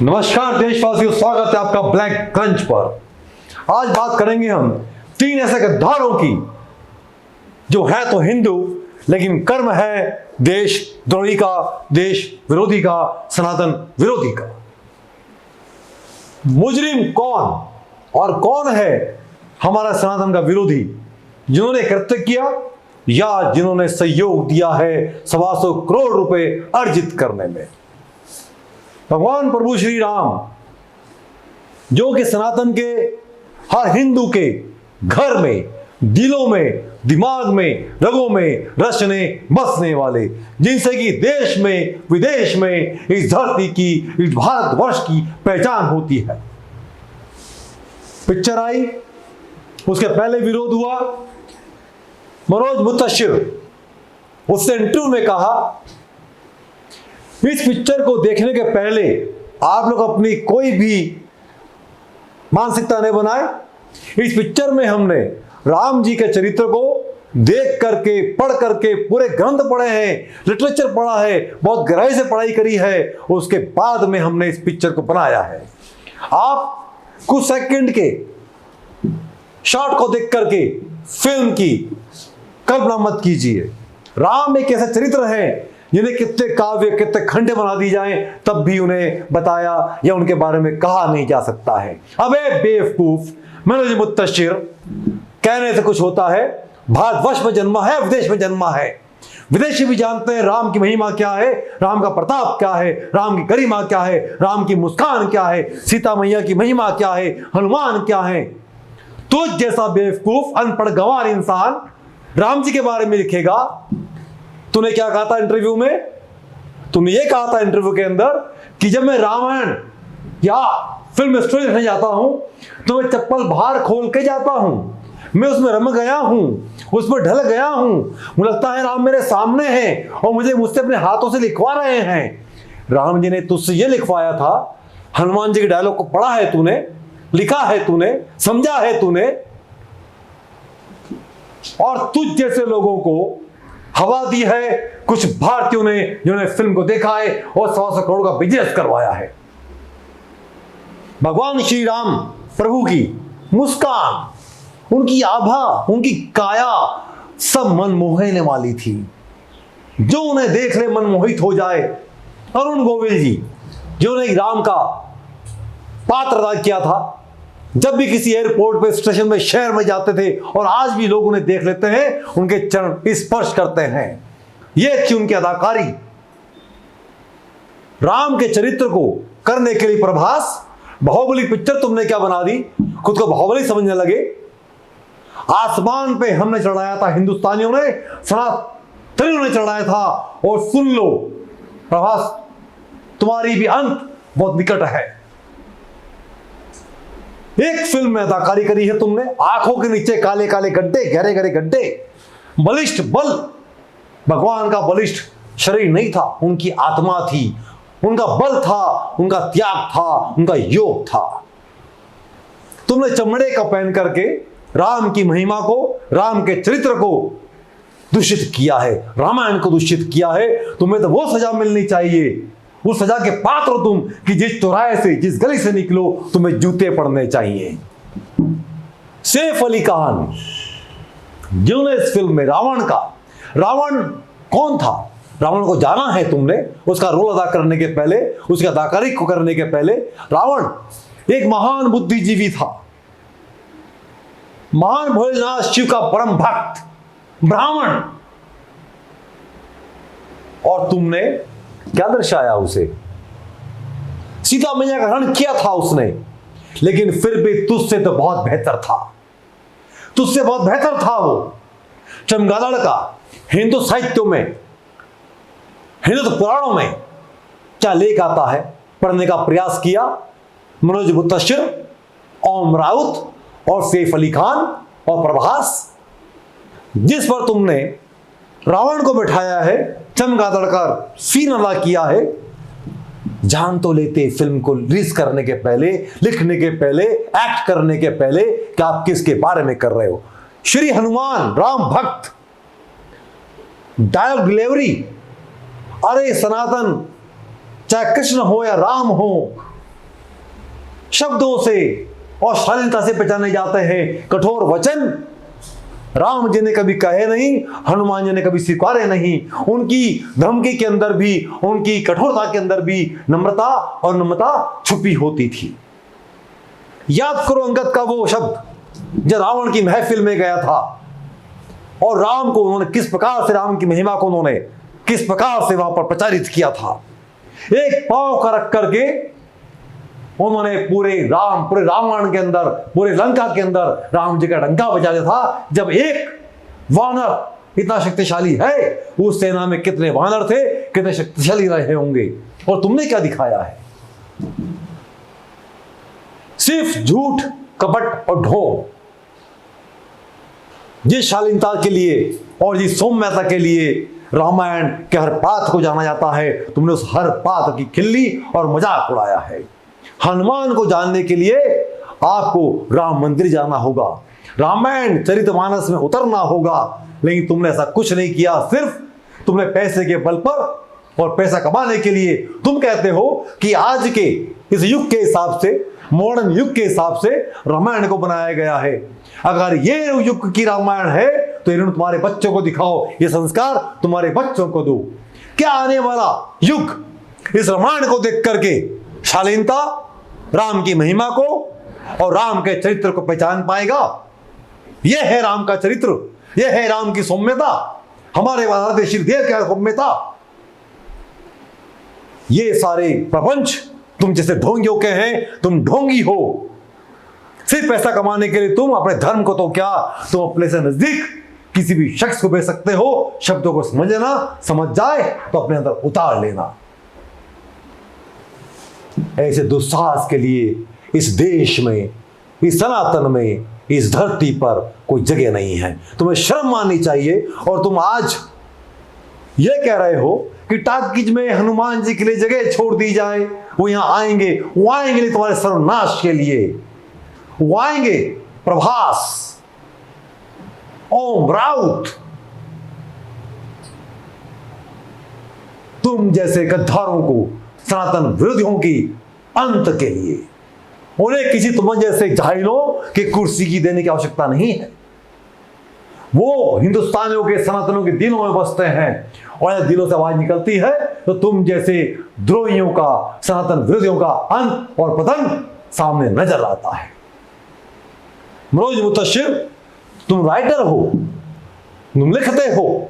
नमस्कार देशवासियों, स्वागत है आपका ब्लैक क्रंच पर। आज बात करेंगे हम तीन ऐसे गद्दारों की जो है तो हिंदू लेकिन कर्म है देशद्रोही का, देश विरोधी का, सनातन विरोधी का। मुजरिम कौन और कौन है हमारा सनातन का विरोधी, जिन्होंने कृत्य किया या जिन्होंने सहयोग दिया है 125 करोड़ रुपए अर्जित करने में। भगवान प्रभु श्री राम, जो कि सनातन के हर हिंदू के घर में, दिलों में, दिमाग में, रगों में रचने बसने वाले, जिनसे कि देश में विदेश में इस धरती की, इस भारतवर्ष की पहचान होती है। पिक्चर आई, उसके पहले विरोध हुआ। मनोज मुंतशिर उसने इंटरव्यू में कहा, इस पिक्चर को देखने के पहले आप लोग अपनी कोई भी मानसिकता नहीं बनाए। इस पिक्चर में हमने राम जी के चरित्र को देख करके, पढ़ करके, पूरे ग्रंथ पढ़े हैं, लिटरेचर पढ़ा है, बहुत गहराई से पढ़ाई करी है, उसके बाद में हमने इस पिक्चर को बनाया है। आप कुछ सेकंड के शॉट को देख करके फिल्म की कल्पना मत कीजिए। राम एक ऐसा चरित्र है जिन्हें कितने काव्य, कितने खंडे बना दी जाएं, तब भी उन्हें बताया या उनके बारे में कहा नहीं जा सकता है। अबे बेवकूफ मनोज मुंतशिर, कहने से कुछ होता है। भारतवर्ष में जन्मा है, विदेश में जन्मा है। विदेशी भी जानते हैं राम की महिमा क्या है, राम का प्रताप क्या है, राम की गरिमा क्या है, राम की मुस्कान क्या है, सीता मैया की महिमा क्या है, हनुमान क्या है। तुझ जैसा बेवकूफ अनपढ़ गंवार इंसान राम जी के बारे में लिखेगा। तूने क्या कहा था इंटरव्यू में? तूने ये कहा था इंटरव्यू के अंदर कि जब मैं रामायण या फिल्म स्टोरी लिखने जाता हूं तो मैं चप्पल बाहर खोल के जाता हूं। मैं उसमें रम गया हूं, उसमें ढल गया हूं। मुझे लगता है राम मेरे सामने हैं और मुझसे अपने हाथों से लिखवा रहे हैं। राम जी ने तुझसे ये लिखवाया था। हनुमान जी के डायलॉग को पढ़ा है तूने, लिखा है तूने, समझा है तूने। और तुझ जैसे लोगों को हवा दी है कुछ भारतीयों ने, जिन्होंने फिल्म को देखा है और 125 करोड़ का बिजनेस करवाया है। भगवान श्री राम प्रभु की मुस्कान, उनकी आभा, उनकी काया सब मन मोहने वाली थी। जो उन्हें देख ले मन मोहित हो जाए। अरुण गोविल जी, जिन्होंने राम का पात्र अदा किया था, जब भी किसी एयरपोर्ट पे, स्टेशन में, शहर में जाते थे और आज भी लोग उन्हें देख लेते हैं, उनके चरण स्पर्श करते हैं। यह थी उनकी अदाकारी। राम के चरित्र को करने के लिए प्रभास, बाहुबली पिक्चर तुमने क्या बना दी, खुद को बाहुबली समझने लगे। आसमान पे हमने चढ़ाया था, हिंदुस्तानियों ने, सनातनियों ने चढ़ाया था। और सुन लो प्रभास, तुम्हारी भी अंत बहुत निकट है। एक फिल्म में अदाकारी करी है तुमने, आंखों के नीचे काले काले गड्ढे, गहरे गहरे गड्ढे, बलिष्ठ बल। भगवान का बलिष्ठ शरीर नहीं था, उनकी आत्मा थी, उनका बल था, उनका त्याग था, उनका योग था। तुमने चमड़े का पहन करके राम की महिमा को, राम के चरित्र को दूषित किया है, रामायण को दूषित किया है। तुम्हें तो वो सजा मिलनी चाहिए, उस सजा के पात्र हो तुम कि जिस चौराहे से, जिस गली से निकलो तुम्हें जूते पड़ने चाहिए। सैफ अली खान, जिन्होंने इस फिल्म में रावण कौन था, रावण को जाना है तुमने, उसका रोल अदा करने के पहले, उसकी अदाकारी को करने के पहले। रावण एक महान बुद्धिजीवी था, महान भोलेनाथ शिव का परम भक्त, ब्राह्मण। और तुमने क्या दर्शाया उसे? सीता मैया का हरण किया था उसने, लेकिन फिर भी तुझसे तो बहुत बेहतर था, तुझसे बहुत बेहतर था वो। चमगादड़ का हिंदू साहित्यों में, हिंदू पुराणों में क्या लेख आता है, पढ़ने का प्रयास किया। मनोज मुंतशिर, ओम राउत और सैफ अली खान और प्रभास, जिस पर तुमने रावण को बैठाया है, चमगादड़ का सीन अदा किया है। जान तो लेते फिल्म को रिलीज करने के पहले, लिखने के पहले, एक्ट करने के पहले कि आप किसके बारे में कर रहे हो। श्री हनुमान राम भक्त, डायलॉग डिलीवरी, अरे सनातन, चाहे कृष्ण हो या राम हो, शब्दों से और शालीनता से पहचाने जाते हैं। कठोर वचन राम जी ने कभी कहे नहीं, हनुमान जी ने कभी स्वीकारे नहीं। उनकी धमकी के अंदर भी, उनकी कठोरता के अंदर भी नम्रता और नम्रता छुपी होती थी। याद करो अंगद का वो शब्द जब रावण की महफिल में गया था और राम को उन्होंने किस प्रकार से, राम की महिमा को उन्होंने किस प्रकार से वहां पर प्रचारित किया था। एक पांव का रख करके उन्होंने पूरे रावण के अंदर, पूरे लंका के अंदर राम जी का डंका बजा दिया था। जब एक वानर इतना शक्तिशाली है, उस सेना में कितने वानर थे, कितने शक्तिशाली रहे होंगे। और तुमने क्या दिखाया है? सिर्फ झूठ, कपट और ढोंग। जिस शालीनता के लिए और जिस सौम्यता के लिए रामायण के हर पात्र को जाना जाता है, तुमने उस हर पात्र की खिल्ली और मजाक उड़ाया है। हनुमान को जानने के लिए आपको राम मंदिर जाना होगा, रामायण चरितमानस में उतरना होगा, लेकिन तुमने ऐसा कुछ नहीं किया। सिर्फ तुमने पैसे के बल पर और पैसा कमाने के लिए तुम कहते हो कि आज के इस युग के हिसाब से, मॉडर्न युग के हिसाब से रामायण को बनाया गया है। अगर ये युग की रामायण है तो इन्होंने तुम्हारे बच्चों को दिखाओ, ये संस्कार तुम्हारे बच्चों को दो। क्या आने वाला युग इस रामायण को देख करके शालीनता, राम की महिमा को और राम के चरित्र को पहचान पाएगा? यह है राम का चरित्र, यह है राम की सौम्यता, हमारे भारत श्रीदेव की सौम्यता। ये सारे प्रपंच तुम जैसे ढोंगियों के हैं, तुम ढोंगी हो। सिर्फ पैसा कमाने के लिए तुम अपने धर्म को तो क्या, तुम अपने से नजदीक किसी भी शख्स को भेज सकते हो। शब्दों को समझ लेना, समझ जाए तो अपने अंदर उतार लेना। ऐसे दुस्साहस के लिए इस देश में, इस सनातन में, इस धरती पर कोई जगह नहीं है। तुम्हें शर्म माननी चाहिए। और तुम आज ये कह रहे हो कि टाकिज में हनुमान जी के लिए जगह छोड़ दी जाए, वो यहां आएंगे, वो आएंगे तुम्हारे सर्वनाश के लिए। वो आएंगे प्रभास, ओम राउत, तुम जैसे गद्दारों को, सनातन विरोधियों की अंत के लिए। उन्हें किसी तुम जैसे जाहिलों की कुर्सी की देने की आवश्यकता नहीं है। वो हिंदुस्तानियों के, सनातनों के दिलों में बसते हैं और जब दिलों से आवाज निकलती है तो तुम जैसे द्रोहियों का, सनातन विरोधियों का अंत और पतन सामने नजर आता है। मनोज मुतशिर, तुम राइटर हो, तुम लिखते हो,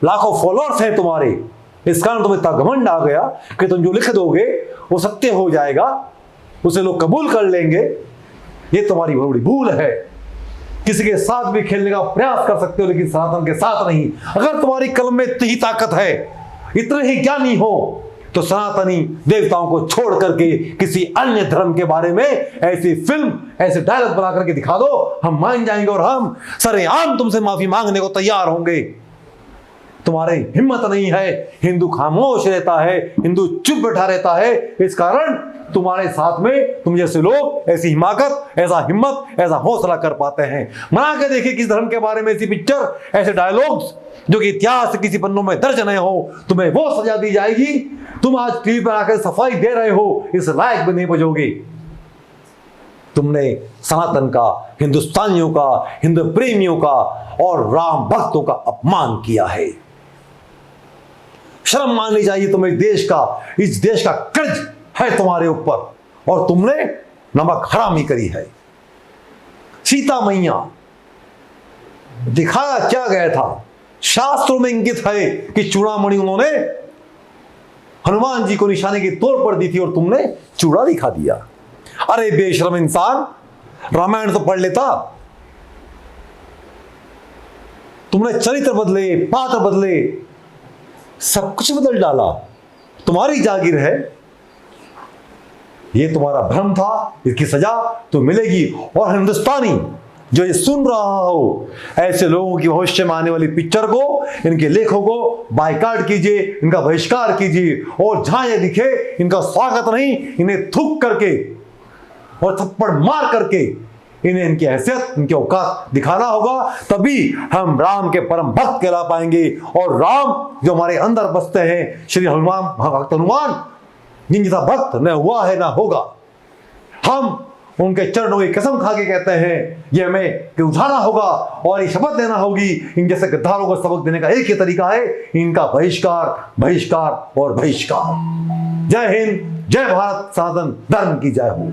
लाखों फॉलोअर्स हैं तुम्हारे, इस कारण तुम्हें इतना घमंड आ गया कि तुम जो लिख दोगे वो सत्य हो जाएगा, उसे लोग कबूल कर लेंगे। ये तुम्हारी बहुत बड़ी भूल है। किसी के साथ भी खेलने का प्रयास कर सकते हो, लेकिन सनातन के साथ नहीं। अगर तुम्हारी कलम में इतनी ही ताकत है, इतने ही ज्ञानी हो, तो सनातनी देवताओं को छोड़ करके किसी अन्य धर्म के बारे में ऐसी फिल्म, ऐसे डायलॉग बना करके दिखा दो, हम मान जाएंगे और हम सरेआम तुमसे माफी मांगने को तैयार होंगे। तुम्हारे हिम्मत नहीं है। हिंदू खामोश रहता है, हिंदू चुप बैठा रहता है। इस कारण तुम्हारे साथ में तुम जैसे लोग ऐसी हिमाकत, ऐसा हिम्मत, ऐसा हौसला कर पाते हैं। मना के देखिए किस धर्म के बारे में ऐसी पिक्चर, ऐसे डायलॉग्स जो कि इतिहास किसी पन्नों में दर्ज नहीं हो, तुम्हें वो सजा दी जाएगी। तुम आज टीवी पर आकर सफाई दे रहे हो, इस लायक भी नहीं बचोगे। तुमने सनातन का, हिंदुस्तानियों का, हिंदू प्रेमियों का और राम भक्तों का अपमान किया है। शर्म माननी चाहिए तुम्हें। देश का, इस देश का कर्ज है तुम्हारे ऊपर और तुमने नमक हरामी करी है। सीता मैया, दिखाया क्या गया था? शास्त्रों में इंगित है कि चूड़ामणि उन्होंने हनुमान जी को निशाने के तौर पर दी थी और तुमने चूड़ा दिखा दिया। अरे बेशरम इंसान, रामायण तो पढ़ लेता। तुमने चरित्र बदले, पात्र बदले, सब कुछ बदल डाला। तुम्हारी जागीर है, यह तुम्हारा भ्रम था, इसकी सजा तो मिलेगी। और हिंदुस्तानी जो ये सुन रहा हो, ऐसे लोगों की भविष्य में आने वाली पिक्चर को, इनके लेखों को बायकॉट कीजिए, इनका बहिष्कार कीजिए। और जहां ये दिखे इनका स्वागत नहीं, इन्हें थूक करके और थप्पड़ मार करके इन्हें इनकी हैसियत, इनकी औकात दिखाना होगा। तभी हम राम के परम भक्त कहला पाएंगे। और राम जो हमारे अंदर बसते हैं, श्री हनुमान, भक्त हनुमान, जिन जैसा भक्त न हुआ है ना होगा। हम उनके चरणों की कसम खा के कहते हैं ये हमें कि उठाना होगा और ये शपथ लेना होगी। इन जैसे गद्दारों को सबक देने का एक ही तरीका है, इनका बहिष्कार, बहिष्कार और बहिष्कार। जय हिंद, जय भारत, सनातन धर्म की जय हो।